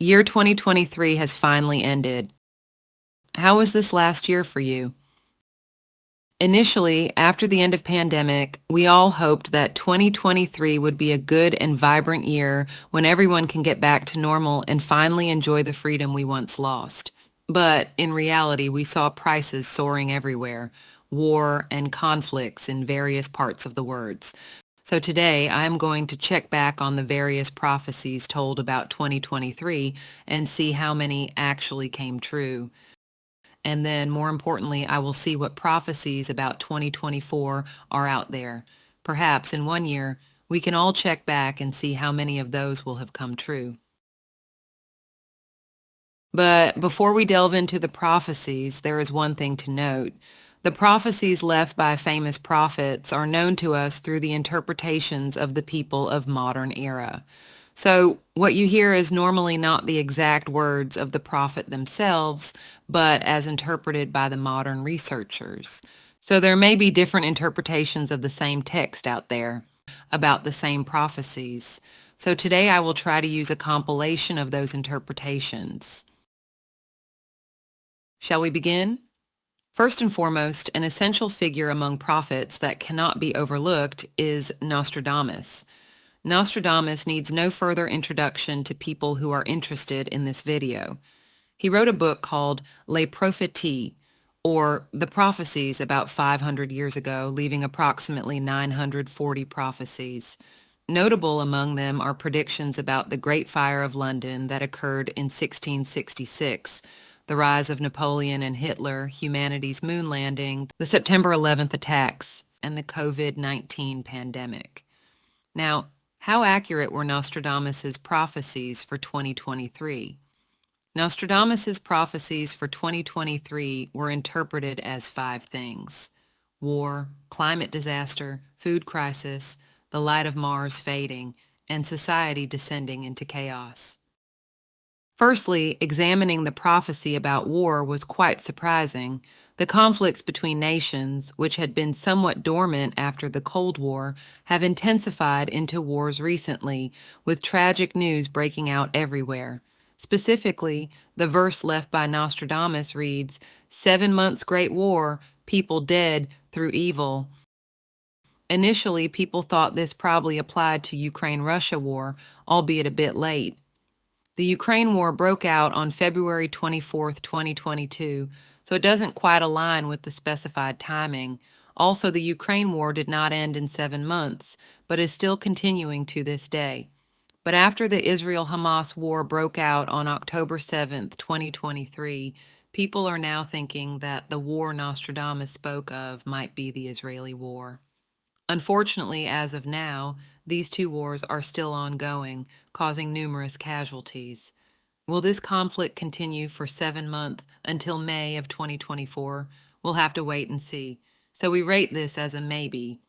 Year 2023 has finally ended. How was this last year for you? Initially, after the end of pandemic, we all hoped that 2023 would be a good and vibrant year when everyone can get back to normal and finally enjoy the freedom we once lost. But in reality, we saw prices soaring everywhere, war and conflicts in various parts of the words. So today, I am going to check back on the various prophecies told about 2023 and see how many actually came true. And then, more importantly, I will see what prophecies about 2024 are out there. Perhaps in one year, we can all check back and see how many of those will have come true. But before we delve into the prophecies, there is one thing to note. The prophecies left by famous prophets are known to us through the interpretations of the people of modern era. So what you hear is normally not the exact words of the prophet themselves, but as interpreted by the modern researchers. So there may be different interpretations of the same text out there about the same prophecies. So today I will try to use a compilation of those interpretations. Shall we begin? First and foremost, an essential figure among prophets that cannot be overlooked is Nostradamus. Nostradamus needs no further introduction to people who are interested in this video. He wrote a book called Les Prophéties, or The Prophecies, about 500 years ago, leaving approximately 940 prophecies. Notable among them are predictions about the Great Fire of London that occurred in 1666, the rise of Napoleon and Hitler, humanity's moon landing, the September 11th attacks, and the COVID-19 pandemic. Now, how accurate were Nostradamus's prophecies for 2023? Nostradamus's prophecies for 2023 were interpreted as 5 things: war, climate disaster, food crisis, the light of Mars fading, and society descending into chaos. Firstly, examining the prophecy about war was quite surprising. The conflicts between nations, which had been somewhat dormant after the Cold War, have intensified into wars recently, with tragic news breaking out everywhere. Specifically, the verse left by Nostradamus reads, 7 months great war, people dead through evil. Initially, people thought this probably applied to Ukraine-Russia war, albeit a bit late. The Ukraine war broke out on February 24, 2022, so it doesn't quite align with the specified timing. Also, the Ukraine war did not end in 7 months, but is still continuing to this day. But after the Israel-Hamas war broke out on October 7, 2023, people are now thinking that the war Nostradamus spoke of might be the Israeli war. Unfortunately, as of now, these 2 wars are still ongoing, causing numerous casualties. Will this conflict continue for 7 months until May of 2024? We'll have to wait and see. So we rate this as a maybe.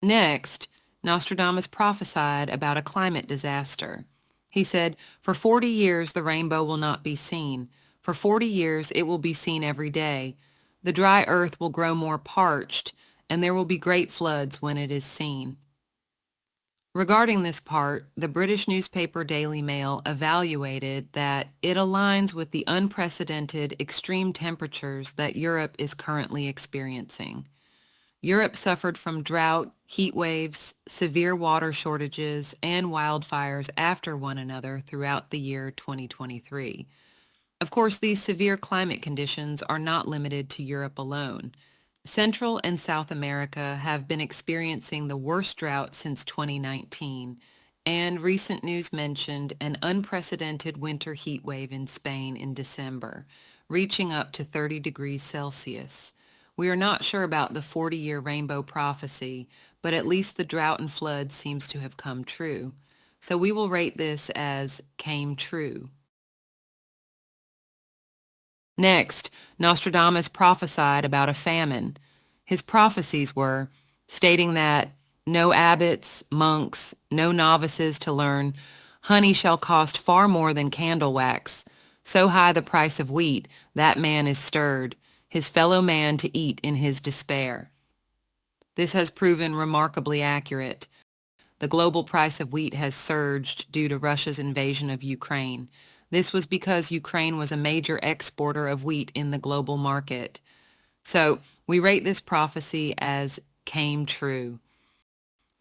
Next, Nostradamus prophesied about a climate disaster. He said, "For 40 years the rainbow will not be seen. For 40 years it will be seen every day. The dry earth will grow more parched, and there will be great floods when it is seen." Regarding this part, the British newspaper Daily Mail evaluated that it aligns with the unprecedented extreme temperatures that Europe is currently experiencing. Europe suffered from drought, heat waves, severe water shortages, and wildfires after one another throughout the year 2023. Of course, these severe climate conditions are not limited to Europe alone. Central and South America have been experiencing the worst drought since 2019, and recent news mentioned an unprecedented winter heat wave in Spain in December, reaching up to 30 degrees Celsius. We are not sure about the 40-year rainbow prophecy, but at least the drought and flood seems to have come true. So we will rate this as came true. Next, Nostradamus prophesied about a famine. His prophecies were, stating that no abbots, monks, no novices to learn, honey shall cost far more than candle wax. So high the price of wheat, that man is stirred, his fellow man to eat in his despair. This has proven remarkably accurate. The global price of wheat has surged due to Russia's invasion of Ukraine. This was because Ukraine was a major exporter of wheat in the global market. So we rate this prophecy as came true.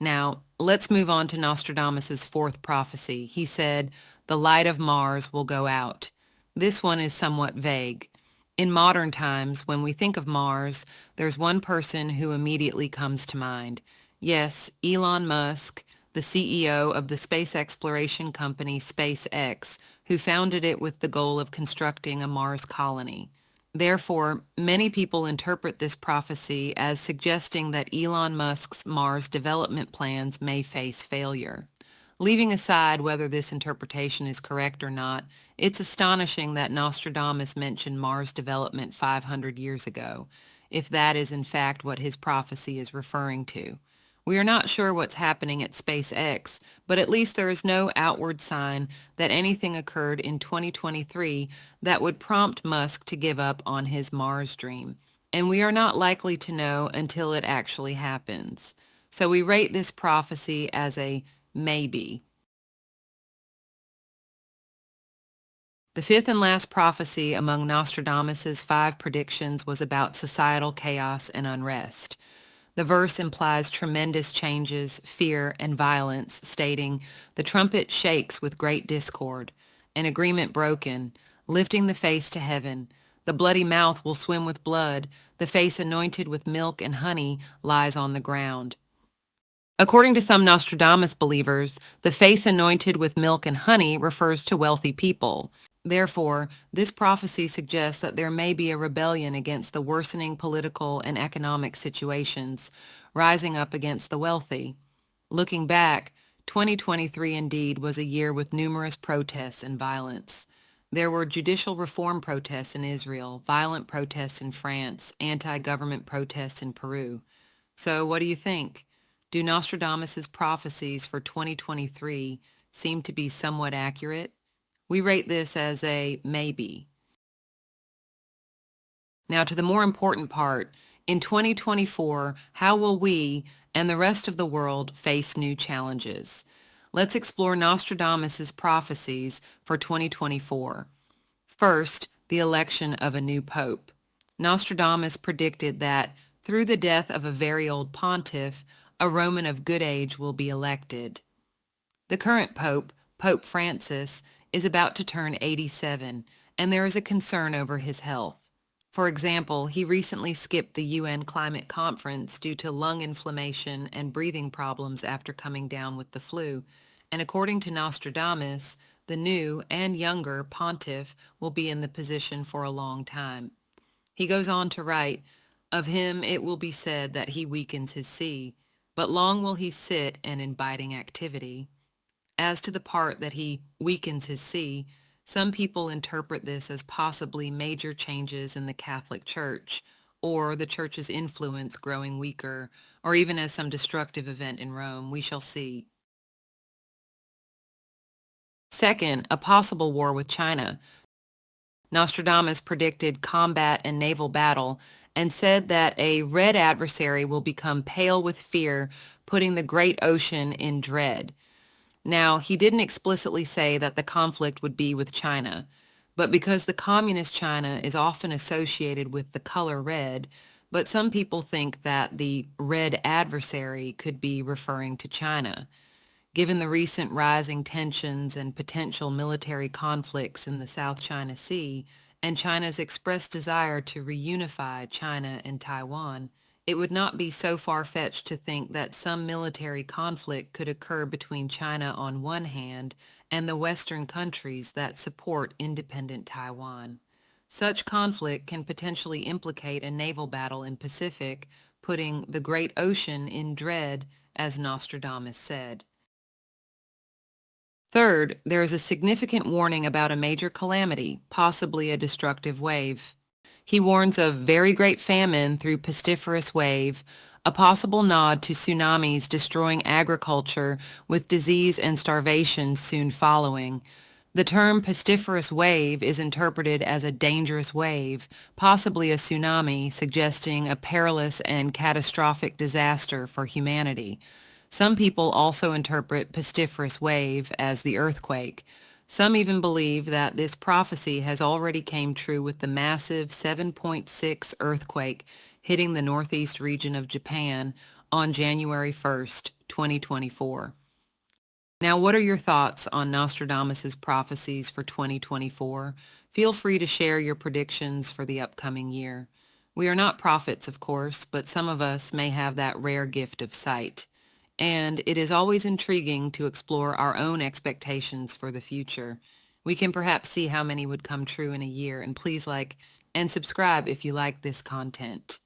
Now, let's move on to Nostradamus' fourth prophecy. He said, "The light of Mars will go out." This one is somewhat vague. In modern times, when we think of Mars, there's one person who immediately comes to mind. Yes, Elon Musk, the CEO of the space exploration company SpaceX, who founded it with the goal of constructing a Mars colony. Therefore, many people interpret this prophecy as suggesting that Elon Musk's Mars development plans may face failure. Leaving aside whether this interpretation is correct or not, it's astonishing that Nostradamus mentioned Mars development 500 years ago, if that is in fact what his prophecy is referring to. We are not sure what's happening at SpaceX, but at least there is no outward sign that anything occurred in 2023 that would prompt Musk to give up on his Mars dream. And we are not likely to know until it actually happens. So we rate this prophecy as a maybe. The fifth and last prophecy among Nostradamus's 5 predictions was about societal chaos and unrest. The verse implies tremendous changes, fear, and violence, stating, "The trumpet shakes with great discord, an agreement broken, lifting the face to heaven. The bloody mouth will swim with blood, the face anointed with milk and honey lies on the ground." According to some Nostradamus believers, the face anointed with milk and honey refers to wealthy people. Therefore, this prophecy suggests that there may be a rebellion against the worsening political and economic situations, rising up against the wealthy. Looking back, 2023 indeed was a year with numerous protests and violence. There were judicial reform protests in Israel, violent protests in France, anti-government protests in Peru. So what do you think? Do Nostradamus' prophecies for 2023 seem to be somewhat accurate? We rate this as a maybe. Now to the more important part. In 2024, how will we and the rest of the world face new challenges? Let's explore Nostradamus' prophecies for 2024. First, the election of a new pope. Nostradamus predicted that through the death of a very old pontiff, a Roman of good age will be elected. The current pope, Pope Francis, is about to turn 87, and there is a concern over his health. For example, he recently skipped the UN climate conference due to lung inflammation and breathing problems after coming down with the flu, and according to Nostradamus, the new and younger pontiff will be in the position for a long time. He goes on to write, "Of him it will be said that he weakens his see, but long will he sit and in biting activity." As to the part that he weakens his see, some people interpret this as possibly major changes in the Catholic Church, or the Church's influence growing weaker, or even as some destructive event in Rome. We shall see. Second, a possible war with China. Nostradamus predicted combat and naval battle and said that a red adversary will become pale with fear, putting the great ocean in dread. Now, he didn't explicitly say that the conflict would be with China, but because the communist China is often associated with the color red, but some people think that the red adversary could be referring to China. Given the recent rising tensions and potential military conflicts in the South China Sea, and China's expressed desire to reunify China and Taiwan, it would not be so far-fetched to think that some military conflict could occur between China on one hand and the Western countries that support independent Taiwan. Such conflict can potentially implicate a naval battle in Pacific, putting the great ocean in dread, as Nostradamus said. Third, there is a significant warning about a major calamity, possibly a destructive wave. He warns of very great famine through pestiferous wave, a possible nod to tsunamis destroying agriculture with disease and starvation soon following. The term pestiferous wave is interpreted as a dangerous wave, possibly a tsunami, suggesting a perilous and catastrophic disaster for humanity. Some people also interpret pestiferous wave as the earthquake. Some even believe that this prophecy has already came true with the massive 7.6 earthquake hitting the northeast region of Japan on January 1st, 2024. Now, what are your thoughts on Nostradamus's prophecies for 2024? Feel free to share your predictions for the upcoming year. We are not prophets, of course, but some of us may have that rare gift of sight. And it is always intriguing to explore our own expectations for the future. We can perhaps see how many would come true in a year, and please like and subscribe if you like this content.